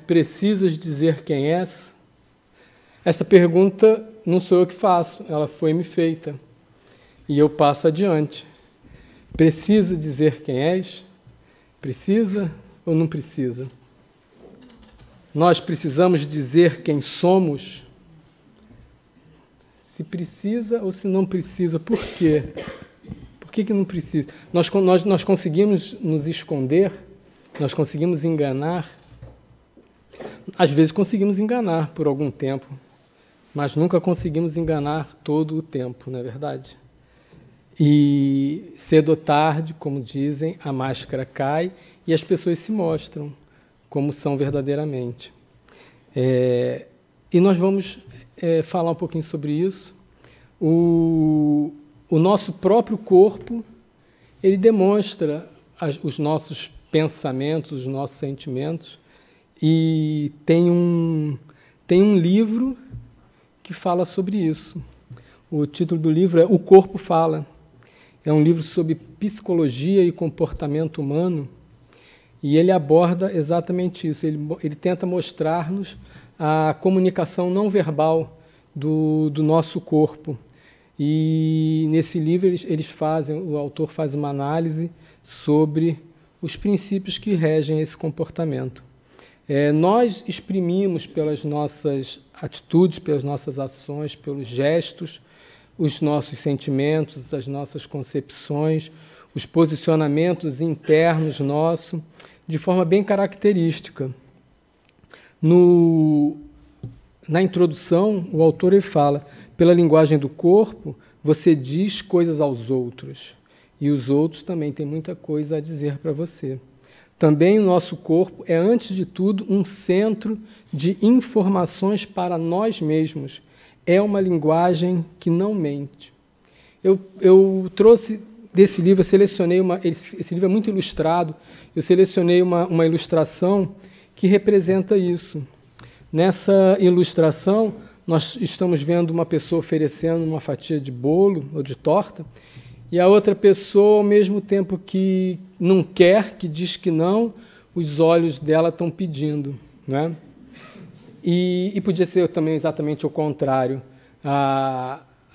precisas dizer quem és? Esta pergunta não sou eu que faço, ela foi-me feita. E eu passo adiante. Precisa dizer quem és? Precisa ou não precisa? Nós precisamos dizer quem somos? Se precisa ou se não precisa, por quê? Por que não precisa? Nós conseguimos nos esconder? Nós conseguimos enganar? Às vezes conseguimos enganar por algum tempo, mas nunca conseguimos enganar todo o tempo, não é verdade? E cedo ou tarde, como dizem, a máscara cai e as pessoas se mostram como são verdadeiramente. E nós vamos falar um pouquinho sobre isso. O nosso próprio corpo, ele demonstra os nossos pensamentos, os nossos sentimentos, e tem um livro que fala sobre isso. O título do livro é O Corpo Fala. É um livro sobre psicologia e comportamento humano, e ele aborda exatamente isso. Ele tenta mostrar-nos a comunicação não verbal do nosso corpo. E nesse livro o autor faz uma análise sobre os princípios que regem esse comportamento. Nós exprimimos pelas nossas atitudes, pelas nossas ações, pelos gestos, os nossos sentimentos, as nossas concepções, os posicionamentos internos nossos, de forma bem característica. Na introdução, o autor ele fala: pela linguagem do corpo, você diz coisas aos outros, e os outros também têm muita coisa a dizer para você. Também o nosso corpo é, antes de tudo, um centro de informações para nós mesmos. É uma linguagem que não mente. Eu trouxe desse livro, eu selecionei esse livro é muito ilustrado, eu selecionei uma ilustração que representa isso. Nessa ilustração, nós estamos vendo uma pessoa oferecendo uma fatia de bolo ou de torta, e a outra pessoa, ao mesmo tempo que não quer, que diz que não, os olhos dela estão pedindo, né? E podia ser também exatamente o contrário,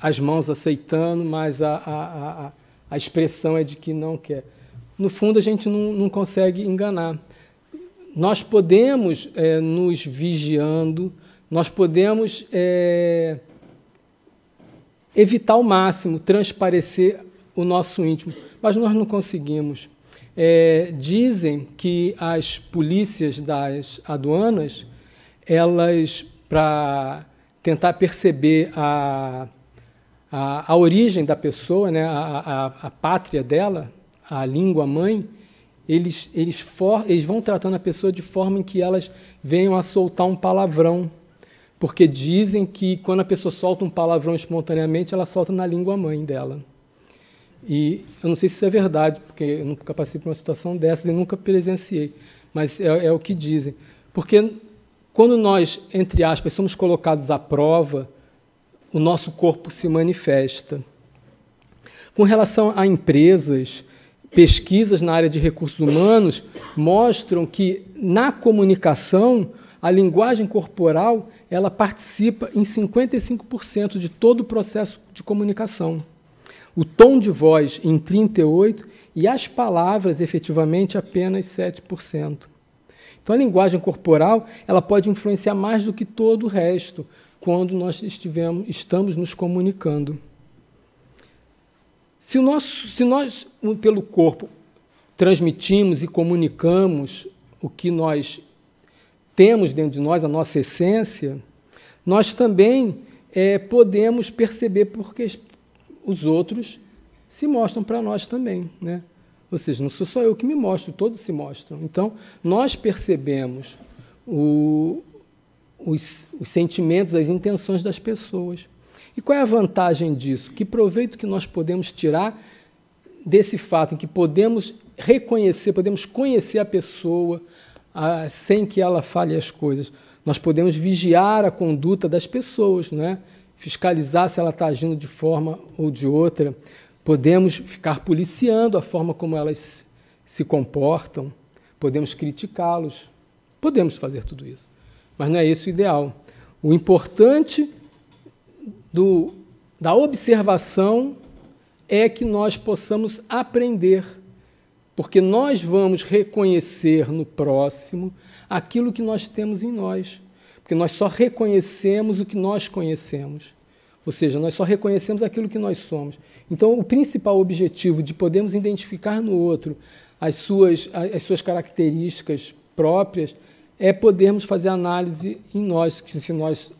as mãos aceitando, mas a expressão é de que não quer. No fundo, a gente não consegue enganar. Nós podemos nos vigiando, nós podemos evitar ao máximo transparecer o nosso íntimo, mas nós não conseguimos. Dizem que as polícias das aduanas, elas, para tentar perceber a origem da pessoa, né, a pátria dela, a língua mãe, eles vão tratando a pessoa de forma em que elas venham a soltar um palavrão, porque dizem que quando a pessoa solta um palavrão espontaneamente, ela solta na língua mãe dela. E eu não sei se isso é verdade, porque eu nunca passei por uma situação dessas e nunca presenciei, mas é o que dizem. Porque quando nós, entre aspas, somos colocados à prova, o nosso corpo se manifesta. Com relação a empresas, pesquisas na área de recursos humanos mostram que, na comunicação, a linguagem corporal ela participa em 55% de todo o processo de comunicação. O tom de voz em 38% e as palavras, efetivamente, apenas 7%. Então, a linguagem corporal ela pode influenciar mais do que todo o resto quando nós estamos nos comunicando. Se nós, pelo corpo, transmitimos e comunicamos o que nós temos dentro de nós, a nossa essência, nós também podemos perceber porque os outros se mostram para nós também, né? Ou seja, não sou só eu que me mostro, todos se mostram. Então, nós percebemos os sentimentos, as intenções das pessoas. E qual é a vantagem disso? Que proveito que nós podemos tirar desse fato em que podemos reconhecer, podemos conhecer a pessoa sem que ela fale as coisas. Nós podemos vigiar a conduta das pessoas, né? Fiscalizar se ela está agindo de forma ou de outra. Podemos ficar policiando a forma como elas se comportam. Podemos criticá-los. Podemos fazer tudo isso, mas não é esse o ideal. O importante da observação é que nós possamos aprender, porque nós vamos reconhecer no próximo aquilo que nós temos em nós, porque nós só reconhecemos o que nós conhecemos, ou seja, nós só reconhecemos aquilo que nós somos. Então, o principal objetivo de podermos identificar no outro as suas características próprias é podermos fazer análise em nós, que se nós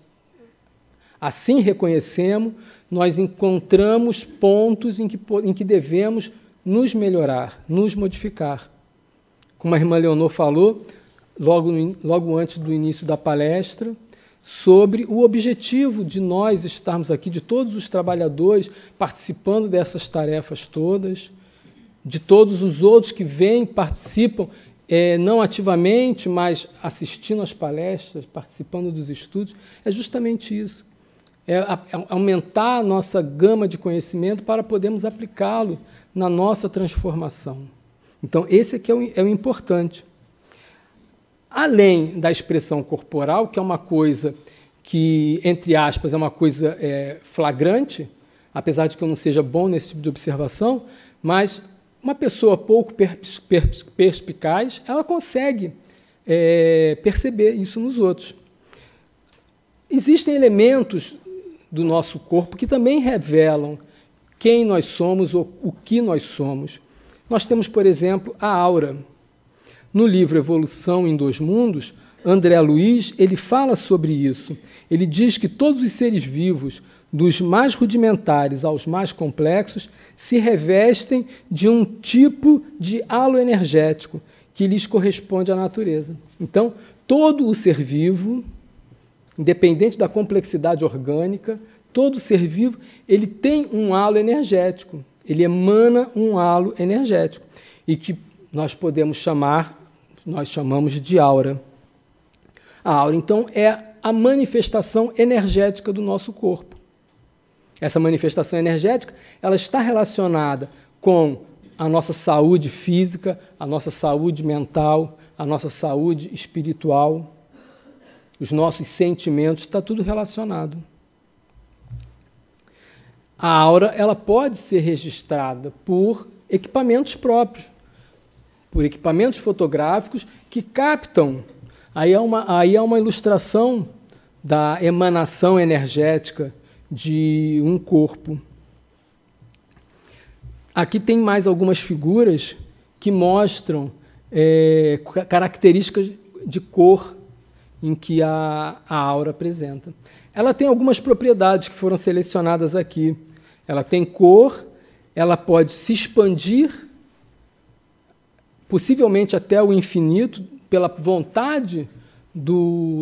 assim reconhecemos, nós encontramos pontos em que devemos nos melhorar, nos modificar. Como a irmã Leonor falou, logo antes do início da palestra, sobre o objetivo de nós estarmos aqui, de todos os trabalhadores participando dessas tarefas todas, de todos os outros que vêm, participam, não ativamente, mas assistindo às palestras, participando dos estudos, é justamente isso. É aumentar a nossa gama de conhecimento para podermos aplicá-lo na nossa transformação. Então, esse aqui é o importante. Além da expressão corporal, que é uma coisa que, entre aspas, é uma coisa flagrante, apesar de que eu não seja bom nesse tipo de observação, mas uma pessoa pouco perspicaz, ela consegue perceber isso nos outros. Existem elementos do nosso corpo que também revelam quem nós somos ou o que nós somos. Nós temos, por exemplo, a aura. No livro Evolução em Dois Mundos, André Luiz ele fala sobre isso. Ele diz que todos os seres vivos, dos mais rudimentares aos mais complexos, se revestem de um tipo de halo energético que lhes corresponde à natureza. Então, todo o ser vivo, independente da complexidade orgânica, todo ser vivo ele tem um halo energético, ele emana um halo energético, e que nós chamamos de aura. A aura, então, é a manifestação energética do nosso corpo. Essa manifestação energética ela está relacionada com a nossa saúde física, a nossa saúde mental, a nossa saúde espiritual, os nossos sentimentos, está tudo relacionado. A aura ela pode ser registrada por equipamentos próprios, por equipamentos fotográficos que captam. Aí é uma ilustração da emanação energética de um corpo. Aqui tem mais algumas figuras que mostram características de cor em que a aura apresenta. Ela tem algumas propriedades que foram selecionadas aqui. Ela tem cor, ela pode se expandir, possivelmente até o infinito, pela vontade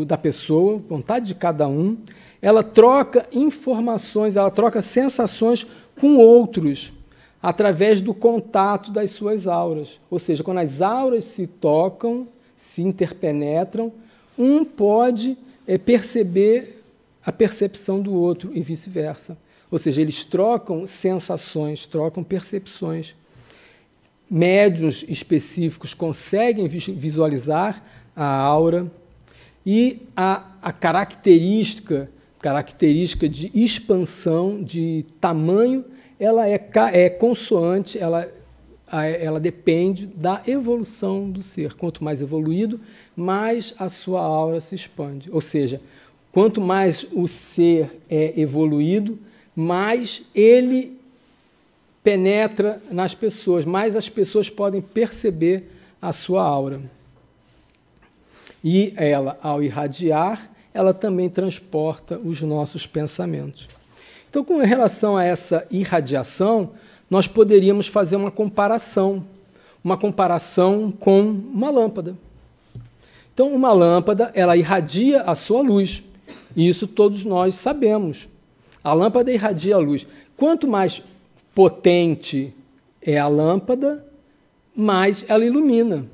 da pessoa, vontade de cada um. Ela troca informações, ela troca sensações com outros, através do contato das suas auras. Ou seja, quando as auras se tocam, se interpenetram, um pode perceber a percepção do outro e vice-versa. Ou seja, eles trocam sensações, trocam percepções. Médiuns específicos conseguem visualizar a aura e a característica de expansão, de tamanho, ela é consoante, ela depende da evolução do ser. Quanto mais evoluído, mais a sua aura se expande. Ou seja, quanto mais o ser é evoluído, mais ele penetra nas pessoas, mais as pessoas podem perceber a sua aura. E ela, ao irradiar, ela também transporta os nossos pensamentos. Então, com relação a essa irradiação, nós poderíamos fazer uma comparação com uma lâmpada. Então, uma lâmpada, ela irradia a sua luz, e isso todos nós sabemos. A lâmpada irradia a luz. Quanto mais potente é a lâmpada, mais ela ilumina.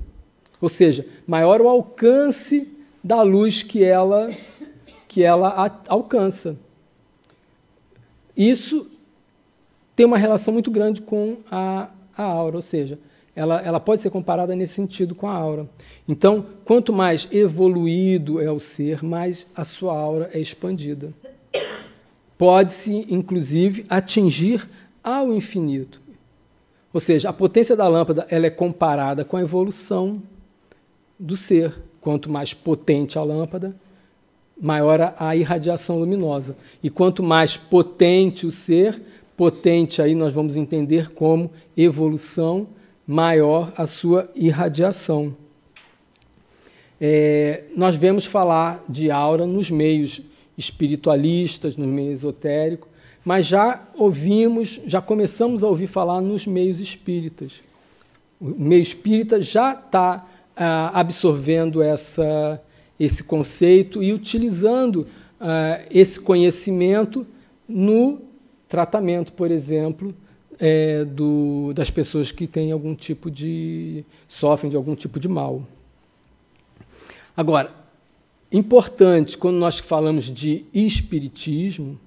Ou seja, maior o alcance da luz que ela alcança. Isso tem uma relação muito grande com a aura, ou seja, ela pode ser comparada nesse sentido com a aura. Então, quanto mais evoluído é o ser, mais a sua aura é expandida. Pode-se, inclusive, atingir ao infinito. Ou seja, a potência da lâmpada ela é comparada com a evolução do ser. Quanto mais potente a lâmpada, maior a irradiação luminosa. E quanto mais potente o ser, potente aí nós vamos entender como evolução, maior a sua irradiação. Nós vemos falar de aura nos meios espiritualistas, no meio esotérico, mas já começamos a ouvir falar nos meios espíritas. O meio espírita já está absorvendo esse conceito e utilizando esse conhecimento no tratamento, por exemplo, das pessoas que têm sofrem de algum tipo de mal. Agora, importante, quando nós falamos de espiritismo,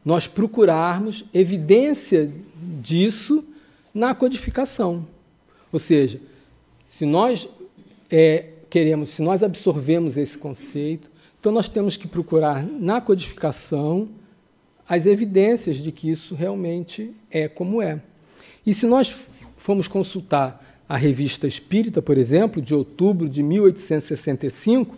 nós procurarmos evidência disso na codificação. Ou seja, se nós se nós absorvemos esse conceito, então nós temos que procurar na codificação as evidências de que isso realmente é como é. E se nós formos consultar a Revista Espírita, por exemplo, de outubro de 1865,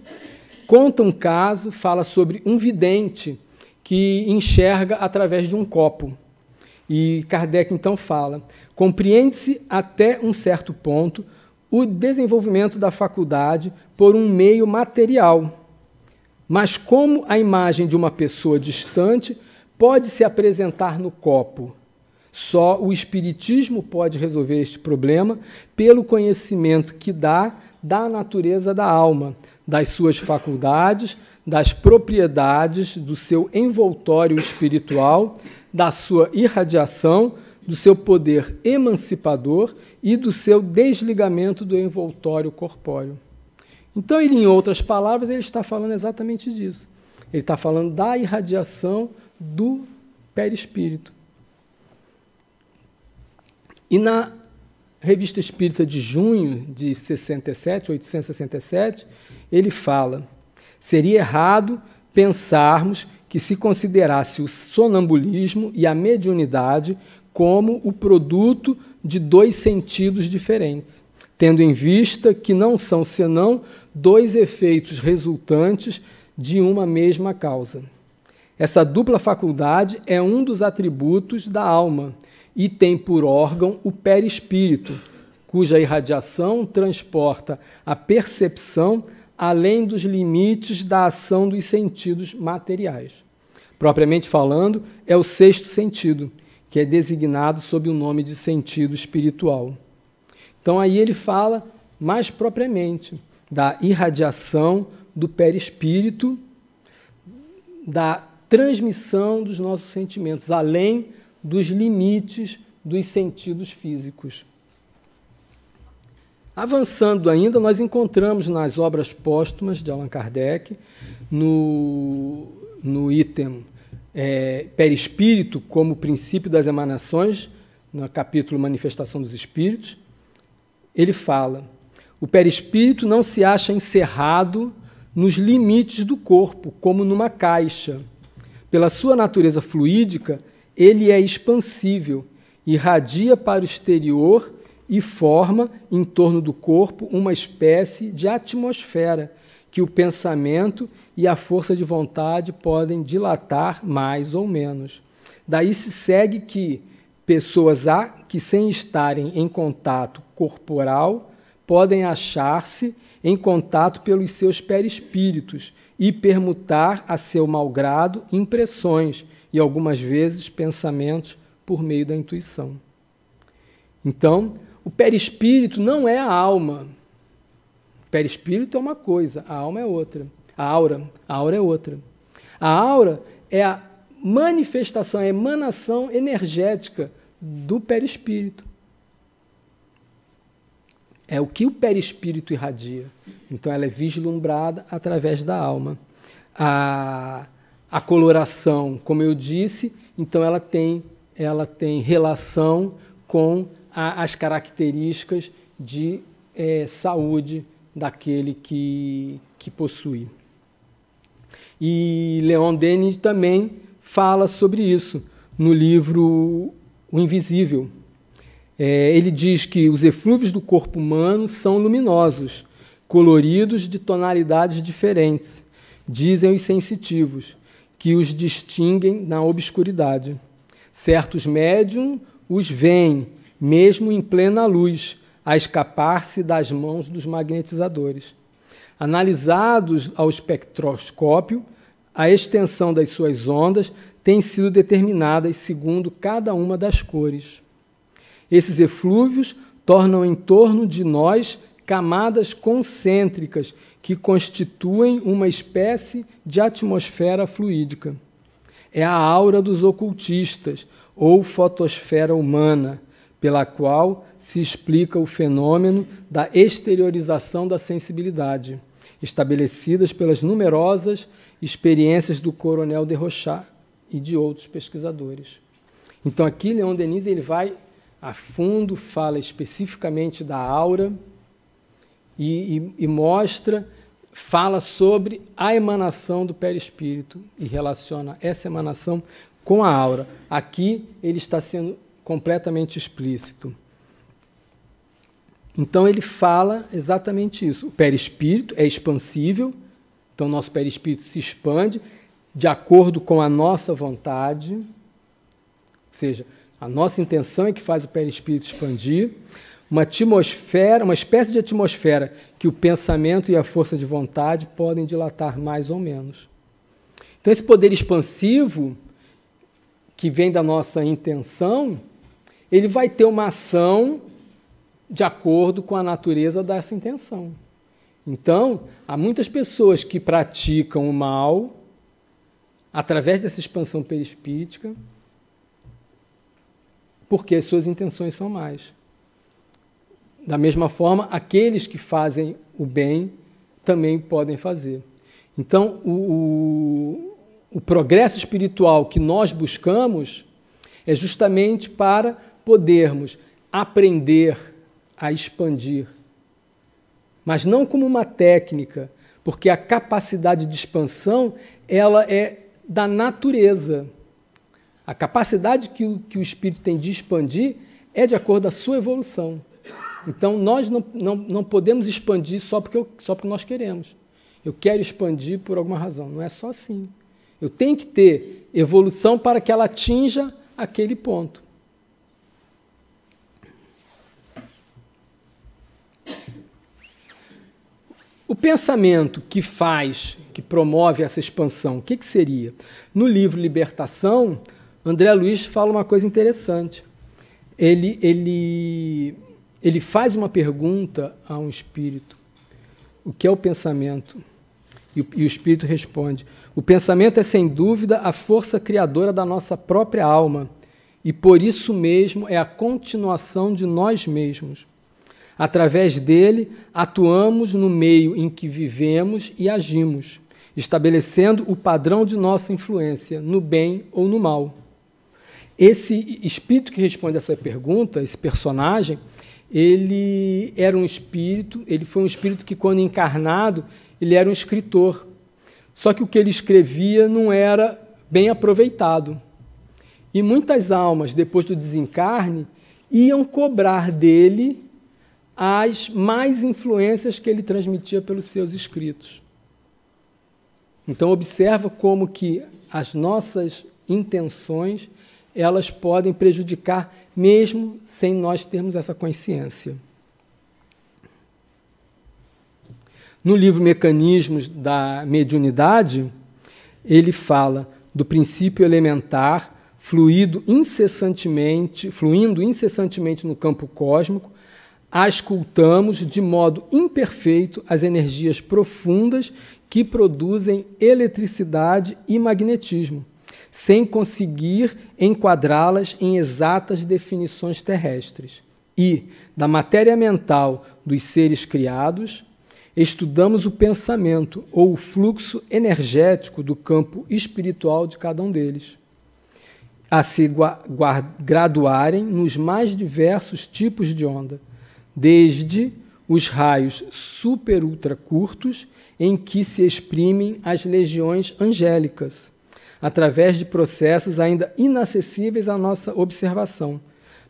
conta um caso, fala sobre um vidente que enxerga através de um copo. E Kardec, então, fala: compreende-se até um certo ponto o desenvolvimento da faculdade por um meio material. Mas como a imagem de uma pessoa distante pode se apresentar no copo? Só o Espiritismo pode resolver este problema pelo conhecimento que dá da natureza da alma, das suas faculdades, das propriedades do seu envoltório espiritual, da sua irradiação, do seu poder emancipador e do seu desligamento do envoltório corpóreo. Então, em outras palavras, ele está falando exatamente disso. Ele está falando da irradiação do perispírito. E na Revista Espírita de junho de 867, ele fala: seria errado pensarmos que se considerasse o sonambulismo e a mediunidade como o produto de dois sentidos diferentes, tendo em vista que não são senão dois efeitos resultantes de uma mesma causa. Essa dupla faculdade é um dos atributos da alma e tem por órgão o perispírito, cuja irradiação transporta a percepção além dos limites da ação dos sentidos materiais. Propriamente falando, é o sexto sentido, que é designado sob o nome de sentido espiritual. Então, aí ele fala mais propriamente da irradiação do perispírito, da transmissão dos nossos sentimentos, além dos limites dos sentidos físicos. Avançando ainda, nós encontramos nas obras póstumas de Allan Kardec, no item perispírito como princípio das emanações, no capítulo Manifestação dos Espíritos, ele fala: o perispírito não se acha encerrado nos limites do corpo, como numa caixa. Pela sua natureza fluídica, ele é expansível, irradia para o exterior e forma, em torno do corpo, uma espécie de atmosfera que o pensamento e a força de vontade podem dilatar mais ou menos. Daí se segue que pessoas há que, sem estarem em contato corporal, podem achar-se em contato pelos seus perispíritos e permutar a seu malgrado impressões e, algumas vezes, pensamentos por meio da intuição. Então, o perispírito não é a alma. O perispírito é uma coisa, a alma é outra. A aura é outra. A aura é a manifestação, a emanação energética do perispírito. É o que o perispírito irradia. Então, ela é vislumbrada através da alma. A coloração, como eu disse, então ela tem relação com as características de saúde daquele que possui. E Leon Denis também fala sobre isso no livro O Invisível. Ele diz que os eflúvios do corpo humano são luminosos, coloridos de tonalidades diferentes, dizem os sensitivos, que os distinguem na obscuridade. Certos médiums os veem, mesmo em plena luz, a escapar-se das mãos dos magnetizadores. Analisados ao espectroscópio, a extensão das suas ondas tem sido determinada segundo cada uma das cores. Esses eflúvios tornam em torno de nós camadas concêntricas que constituem uma espécie de atmosfera fluídica. É a aura dos ocultistas, ou fotosfera humana, pela qual se explica o fenômeno da exteriorização da sensibilidade, estabelecidas pelas numerosas experiências do Coronel de Rochat e de outros pesquisadores. Então, aqui, Leon Denis ele vai a fundo, fala especificamente da aura e mostra, fala sobre a emanação do perispírito e relaciona essa emanação com a aura. Aqui ele está sendo completamente explícito. Então ele fala exatamente isso. O perispírito é expansível, então o nosso perispírito se expande de acordo com a nossa vontade, ou seja, a nossa intenção é que faz o perispírito expandir. Uma atmosfera, uma espécie de atmosfera que o pensamento e a força de vontade podem dilatar mais ou menos. Então, esse poder expansivo, que vem da nossa intenção, ele vai ter uma ação de acordo com a natureza dessa intenção. Então, há muitas pessoas que praticam o mal através dessa expansão perispíritica, porque as suas intenções são mais. Da mesma forma, aqueles que fazem o bem também podem fazer. Então, o progresso espiritual que nós buscamos é justamente para podermos aprender a expandir, mas não como uma técnica, porque a capacidade de expansão ela é da natureza. A capacidade que o espírito tem de expandir é de acordo com a sua evolução. Então, nós não podemos expandir só porque nós queremos. Eu quero expandir por alguma razão. Não é só assim. Eu tenho que ter evolução para que ela atinja aquele ponto. O pensamento que promove essa expansão, o que seria? No livro Libertação, André Luiz fala uma coisa interessante. Ele faz uma pergunta a um espírito. O que é o pensamento? E o espírito responde: o pensamento é, sem dúvida, a força criadora da nossa própria alma, e por isso mesmo é a continuação de nós mesmos. Através dele, atuamos no meio em que vivemos e agimos, estabelecendo o padrão de nossa influência, no bem ou no mal. Esse espírito que responde essa pergunta, esse personagem, ele foi um espírito que, quando encarnado, ele era um escritor. Só que o que ele escrevia não era bem aproveitado. E muitas almas, depois do desencarne, iam cobrar dele as más influências que ele transmitia pelos seus escritos. Então, observa como que as nossas intenções elas podem prejudicar mesmo sem nós termos essa consciência. No livro Mecanismos da Mediunidade, ele fala do princípio elementar fluindo incessantemente no campo cósmico, auscultamos de modo imperfeito as energias profundas que produzem eletricidade e magnetismo, sem conseguir enquadrá-las em exatas definições terrestres. E, da matéria mental dos seres criados, estudamos o pensamento ou o fluxo energético do campo espiritual de cada um deles. a se graduarem nos mais diversos tipos de onda, desde os raios super-ultra curtos, em que se exprimem as legiões angélicas, através de processos ainda inacessíveis à nossa observação,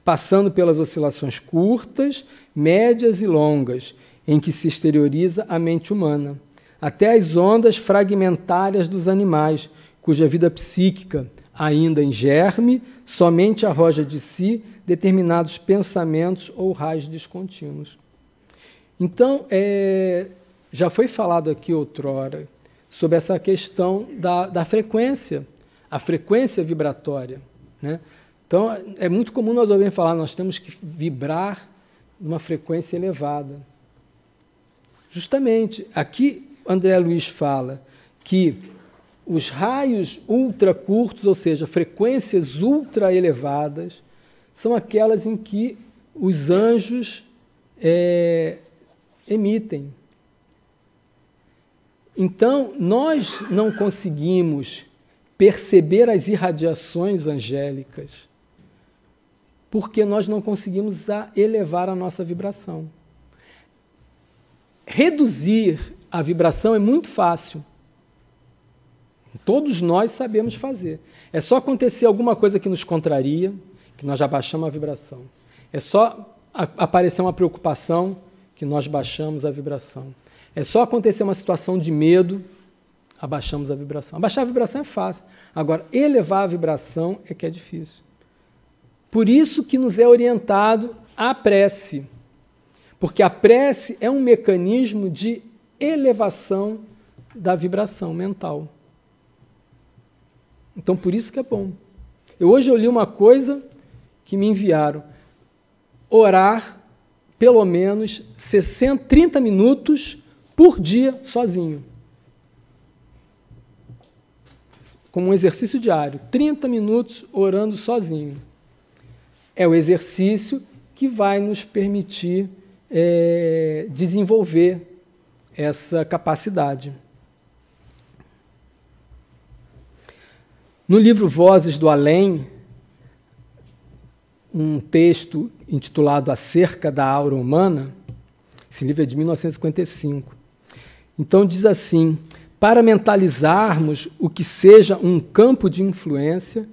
passando pelas oscilações curtas, médias e longas, em que se exterioriza a mente humana, até as ondas fragmentárias dos animais, cuja vida psíquica, ainda em germe, somente arroja de si determinados pensamentos ou raios descontínuos. Então, já foi falado aqui outrora sobre essa questão da frequência, a frequência vibratória, né? Então, é muito comum nós ouvirmos falar, nós temos que vibrar numa frequência elevada. Justamente, aqui André Luiz fala que os raios ultra curtos, ou seja, frequências ultra elevadas, são aquelas em que os anjos emitem. Então, nós não conseguimos perceber as irradiações angélicas porque nós não conseguimos elevar a nossa vibração. Reduzir a vibração é muito fácil. Todos nós sabemos fazer. É só acontecer alguma coisa que nos contraria, que nós já baixamos a vibração. É só aparecer uma preocupação, que nós baixamos a vibração. É só acontecer uma situação de medo, abaixamos a vibração. Abaixar a vibração é fácil. Agora, elevar a vibração é que é difícil. Por isso que nos é orientado a prece. Porque a prece é um mecanismo de elevação da vibração mental. Então, por isso que é bom. Hoje eu li uma coisa que me enviaram. Orar pelo menos 30 minutos por dia sozinho. Como um exercício diário. 30 minutos orando sozinho. É o exercício que vai nos permitir desenvolver essa capacidade. No livro Vozes do Além, um texto intitulado Acerca da Aura Humana, esse livro é de 1955. Então diz assim: para mentalizarmos o que seja um campo de influência,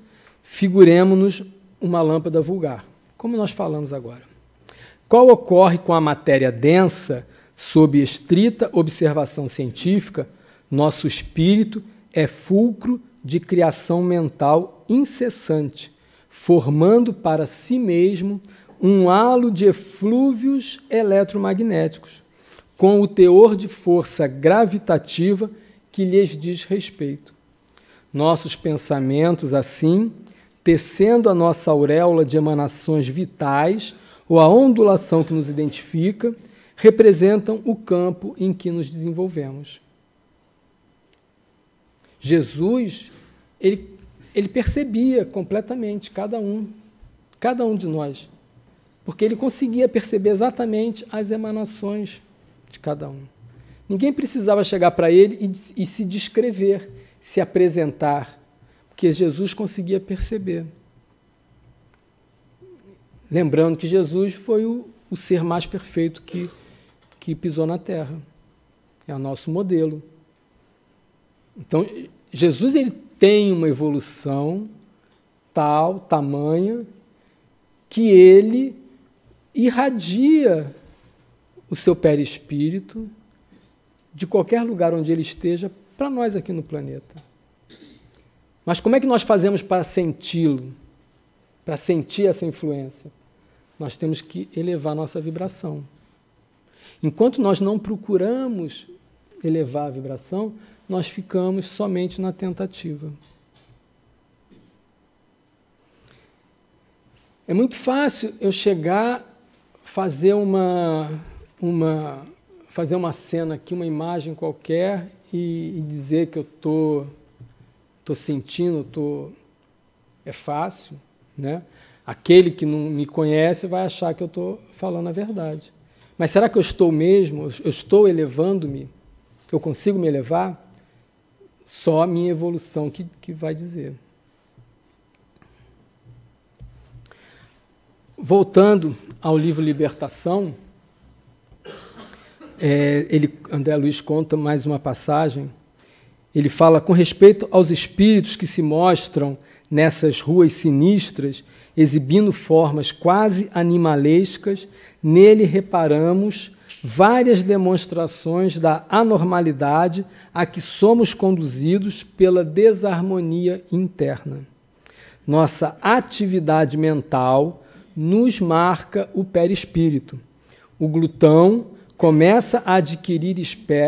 figuremo-nos uma lâmpada vulgar, como nós falamos agora. Qual ocorre com a matéria densa, sob estrita observação científica, nosso espírito é fulcro de criação mental incessante, formando para si mesmo um halo de eflúvios eletromagnéticos, com o teor de força gravitativa que lhes diz respeito. Nossos pensamentos, assim, tecendo a nossa auréola de emanações vitais, ou a ondulação que nos identifica, representam o campo em que nos desenvolvemos. Jesus, ele percebia completamente cada um de nós, porque ele conseguia perceber exatamente as emanações de cada um. Ninguém precisava chegar para ele e se descrever, se apresentar, porque Jesus conseguia perceber. Lembrando que Jesus foi o ser mais perfeito que pisou na Terra. É o nosso modelo. Então, Jesus ele tem uma evolução tamanha, que ele irradia o seu perispírito de qualquer lugar onde ele esteja para nós aqui no planeta. Mas como é que nós fazemos para senti-lo? Para sentir essa influência? Nós temos que elevar nossa vibração. Enquanto nós não procuramos elevar a vibração, nós ficamos somente na tentativa. É muito fácil eu chegar, fazer uma cena aqui, uma imagem qualquer e dizer que eu estou sentindo, é fácil, né? Aquele que não me conhece vai achar que eu estou falando a verdade. Mas será que eu estou mesmo? Eu estou elevando-me? Eu consigo me elevar? Só a minha evolução que vai dizer. voltando ao livro Libertação, André Luiz conta mais uma passagem. Ele fala: com respeito aos espíritos que se mostram nessas ruas sinistras, exibindo formas quase animalescas, nele reparamos várias demonstrações da anormalidade a que somos conduzidos pela desarmonia interna. Nossa atividade mental nos marca o perispírito. O glutão começa a adquirir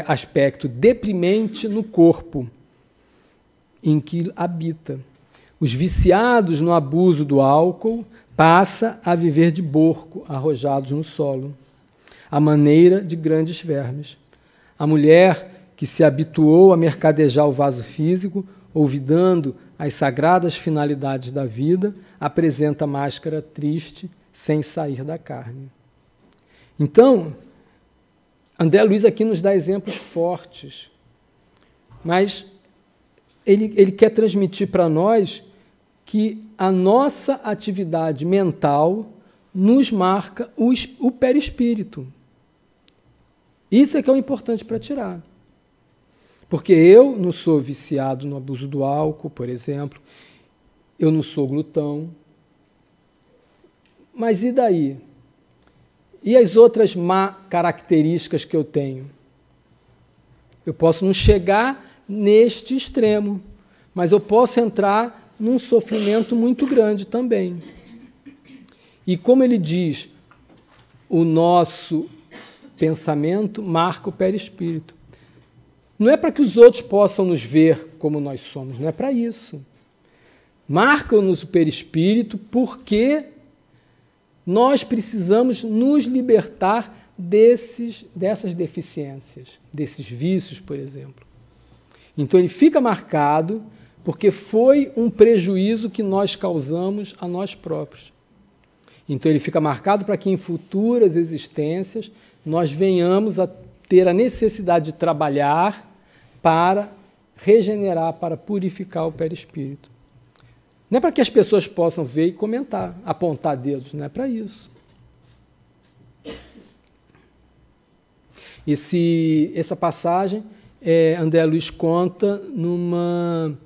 aspecto deprimente no corpo em que habita. Os viciados no abuso do álcool passam a viver de borco, arrojados no solo, à maneira de grandes vermes. A mulher que se habituou a mercadejar o vaso físico, olvidando as sagradas finalidades da vida, apresenta máscara triste, sem sair da carne. Então, André Luiz aqui nos dá exemplos fortes, mas ele quer transmitir para nós que a nossa atividade mental nos marca o perispírito. Isso é que é o importante para tirar. Porque eu não sou viciado no abuso do álcool, por exemplo, eu não sou glutão. Mas e daí? E as outras má características que eu tenho? Eu posso não chegar neste extremo, mas eu posso entrar num sofrimento muito grande também. E como ele diz, o nosso pensamento marca o perispírito. Não é para que os outros possam nos ver como nós somos, não é para isso. Marca-nos o perispírito porque nós precisamos nos libertar dessas deficiências, desses vícios, por exemplo. Então ele fica marcado porque foi um prejuízo que nós causamos a nós próprios. Então ele fica marcado para que em futuras existências nós venhamos a ter a necessidade de trabalhar para regenerar, para purificar o perispírito. Não é para que as pessoas possam ver e comentar, apontar dedos, não é para isso. Essa passagem, André Luiz conta numa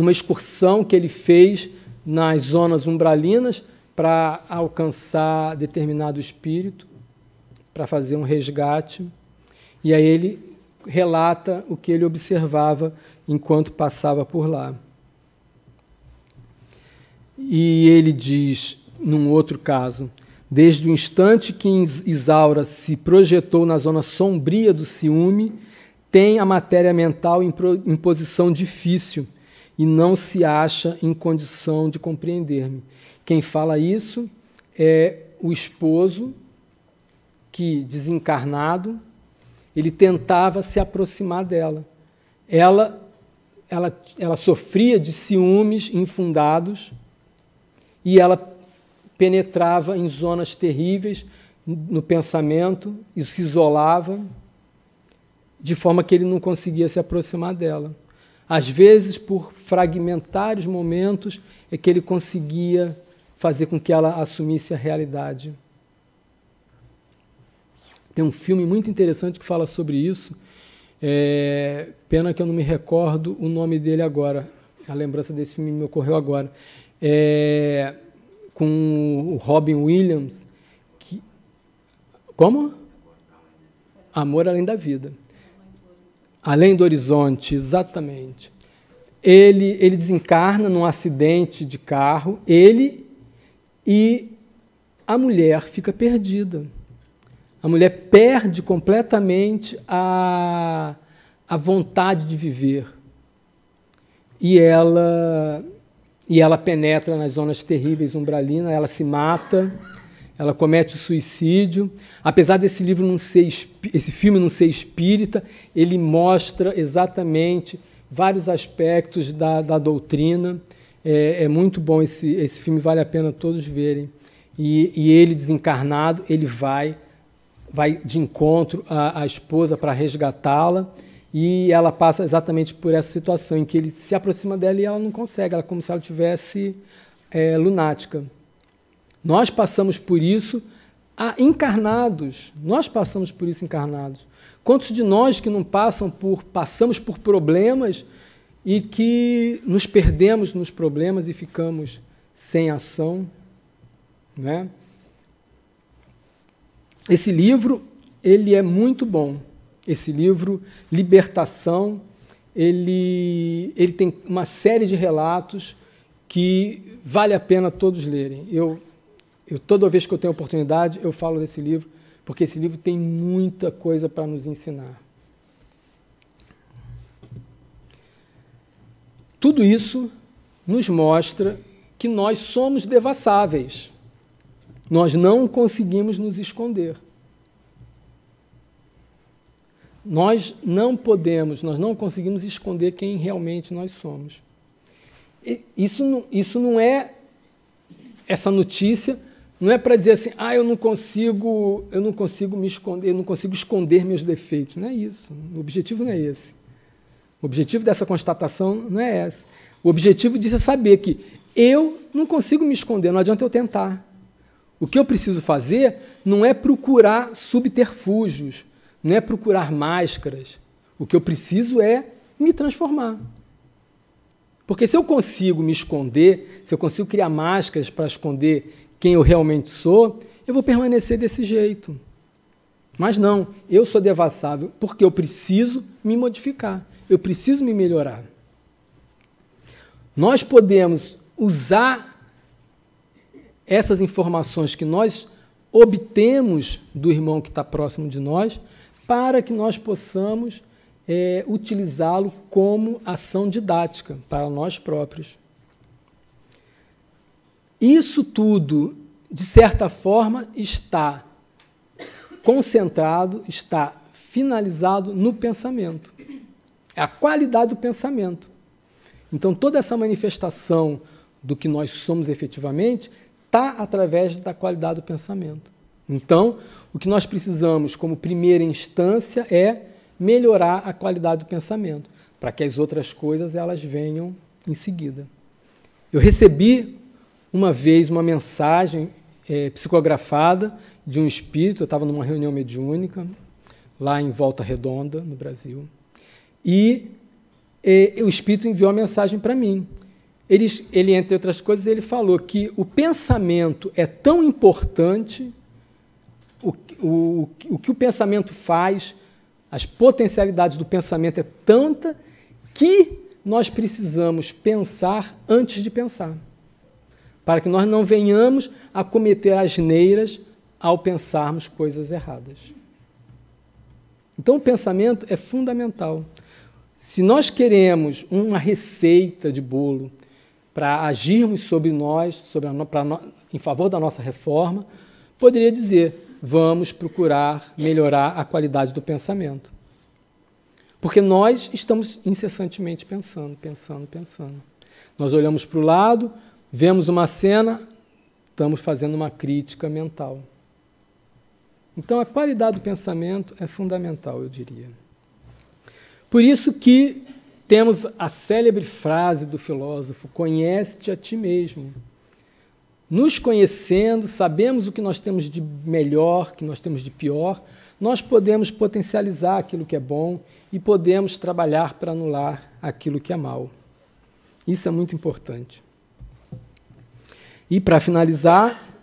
excursão que ele fez nas zonas umbralinas para alcançar determinado espírito, para fazer um resgate. E aí ele relata o que ele observava enquanto passava por lá. E ele diz, num outro caso, desde o instante que Isaura se projetou na zona sombria do ciúme, tem a matéria mental em posição difícil e não se acha em condição de compreender-me. Quem fala isso é o esposo que, desencarnado, ele tentava se aproximar dela. Ela sofria de ciúmes infundados e ela penetrava em zonas terríveis no pensamento e se isolava, de forma que ele não conseguia se aproximar dela. Às vezes, por fragmentários momentos, é que ele conseguia fazer com que ela assumisse a realidade. Tem um filme muito interessante que fala sobre isso. Pena que eu não me recordo o nome dele agora. A lembrança desse filme me ocorreu agora. Com o Robin Williams. Como? Amor Além da Vida. Além do Horizonte, exatamente. Ele desencarna num acidente de carro, ele e a mulher fica perdida. A mulher perde completamente a vontade de viver. E ela penetra nas zonas terríveis umbralinas, ela se mata, ela comete suicídio. Apesar desse esse filme não ser espírita, ele mostra exatamente vários aspectos da doutrina. É muito bom esse filme, vale a pena todos verem. E ele, desencarnado, ele vai de encontro à esposa para resgatá-la, e ela passa exatamente por essa situação em que ele se aproxima dela e ela não consegue, ela é como se ela tivesse lunática. Nós passamos por isso encarnados. Nós passamos por isso encarnados. Quantos de nós que não passamos por problemas e que nos perdemos nos problemas e ficamos sem ação, né? Esse livro, ele é muito bom. Esse livro, Libertação, ele tem uma série de relatos que vale a pena todos lerem. Eu toda vez que eu tenho oportunidade, eu falo desse livro, porque esse livro tem muita coisa para nos ensinar. Tudo isso nos mostra que nós somos devassáveis. Nós não conseguimos nos esconder. Nós não conseguimos esconder quem realmente nós somos. Isso não é, essa notícia não é para dizer assim, eu não consigo me esconder, eu não consigo esconder meus defeitos. Não é isso. O objetivo não é esse. O objetivo dessa constatação não é esse. O objetivo disso é saber que eu não consigo me esconder, não adianta eu tentar. O que eu preciso fazer não é procurar subterfúgios, não é procurar máscaras. O que eu preciso é me transformar. Porque se eu consigo me esconder, se eu consigo criar máscaras para esconder quem eu realmente sou, eu vou permanecer desse jeito. Mas não, eu sou devassável porque eu preciso me modificar, eu preciso me melhorar. Nós podemos usar essas informações que nós obtemos do irmão que está próximo de nós para que nós possamos utilizá-lo como ação didática para nós próprios. Isso tudo, de certa forma, está concentrado, está finalizado no pensamento. É a qualidade do pensamento. Então, toda essa manifestação do que nós somos efetivamente está através da qualidade do pensamento. Então, o que nós precisamos, como primeira instância, é melhorar a qualidade do pensamento, para que as outras coisas elas venham em seguida. Eu recebi uma vez uma mensagem psicografada de um espírito, eu estava numa reunião mediúnica, lá em Volta Redonda, no Brasil, e o espírito enviou uma mensagem para mim. Ele, entre outras coisas, ele falou que o pensamento é tão importante, o que o pensamento faz, as potencialidades do pensamento é tanta que nós precisamos pensar antes de pensar, para que nós não venhamos a cometer asneiras ao pensarmos coisas erradas. Então, o pensamento é fundamental. Se nós queremos uma receita de bolo para agirmos sobre nós, em favor da nossa reforma, poderia dizer, vamos procurar melhorar a qualidade do pensamento. Porque nós estamos incessantemente pensando. Nós olhamos para o lado, vemos uma cena, estamos fazendo uma crítica mental. Então, a qualidade do pensamento é fundamental, eu diria. Por isso que temos a célebre frase do filósofo, conhece-te a ti mesmo. Nos conhecendo, sabemos o que nós temos de melhor, o que nós temos de pior, nós podemos potencializar aquilo que é bom e podemos trabalhar para anular aquilo que é mal. Isso é muito importante. E, para finalizar,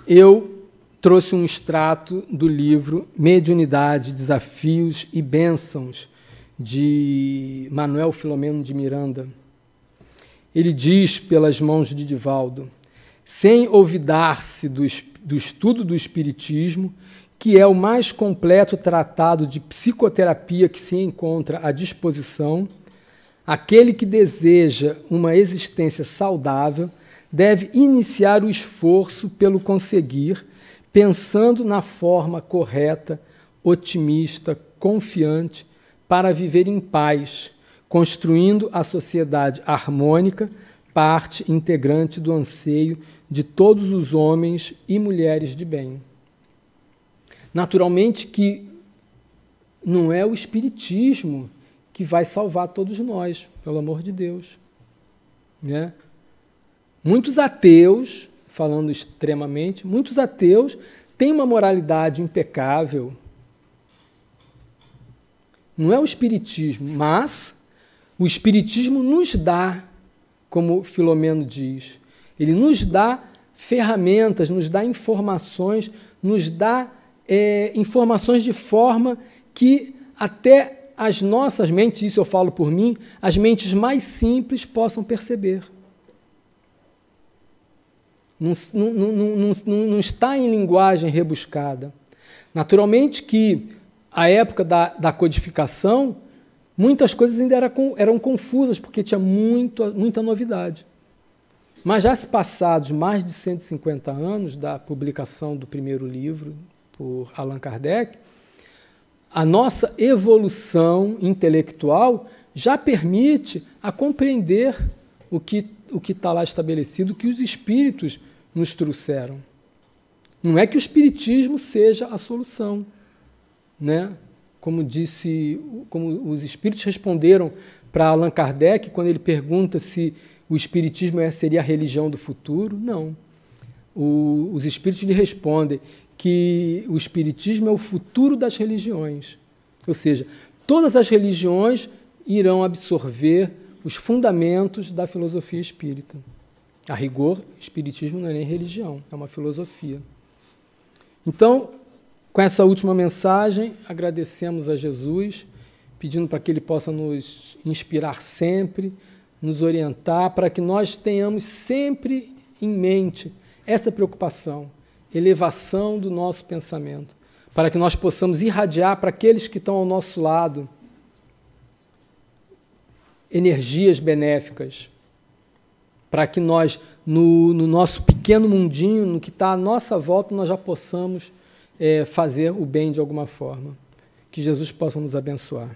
eu trouxe um extrato do livro Mediunidade, Desafios e Bênçãos, de Manuel Filomeno de Miranda. Ele diz, pelas mãos de Divaldo, sem olvidar-se do estudo do Espiritismo, que é o mais completo tratado de psicoterapia que se encontra à disposição, aquele que deseja uma existência saudável deve iniciar o esforço pelo conseguir, pensando na forma correta, otimista, confiante, para viver em paz, construindo a sociedade harmônica, parte integrante do anseio de todos os homens e mulheres de bem. Naturalmente que não é o Espiritismo que vai salvar todos nós, pelo amor de Deus, né? Muitos ateus falando extremamente, muitos ateus têm uma moralidade impecável. Não é o Espiritismo, mas o Espiritismo nos dá, como Filomeno diz, ele nos dá ferramentas, nos dá informações, nos dá informações de forma que até as nossas mentes, isso eu falo por mim, as mentes mais simples possam perceber. Não está em linguagem rebuscada. Naturalmente que a época da codificação, muitas coisas ainda eram confusas, porque tinha muita novidade. Mas já se passados mais de 150 anos da publicação do primeiro livro por Allan Kardec, a nossa evolução intelectual já permite a compreender o que está lá estabelecido, o que os espíritos nos trouxeram. Não é que o espiritismo seja a solução, né? Como os espíritos responderam para Allan Kardec, quando ele pergunta se o espiritismo seria a religião do futuro. Não. Os espíritos lhe respondem que o espiritismo é o futuro das religiões. Ou seja, todas as religiões irão absorver os fundamentos da filosofia espírita. A rigor, o espiritismo não é nem religião, é uma filosofia. Então, com essa última mensagem, agradecemos a Jesus, pedindo para que Ele possa nos inspirar sempre, nos orientar, para que nós tenhamos sempre em mente essa preocupação, elevação do nosso pensamento, para que nós possamos irradiar para aqueles que estão ao nosso lado energias benéficas, para que nós, no nosso pequeno mundinho, no que está à nossa volta, nós já possamos fazer o bem de alguma forma. Que Jesus possa nos abençoar.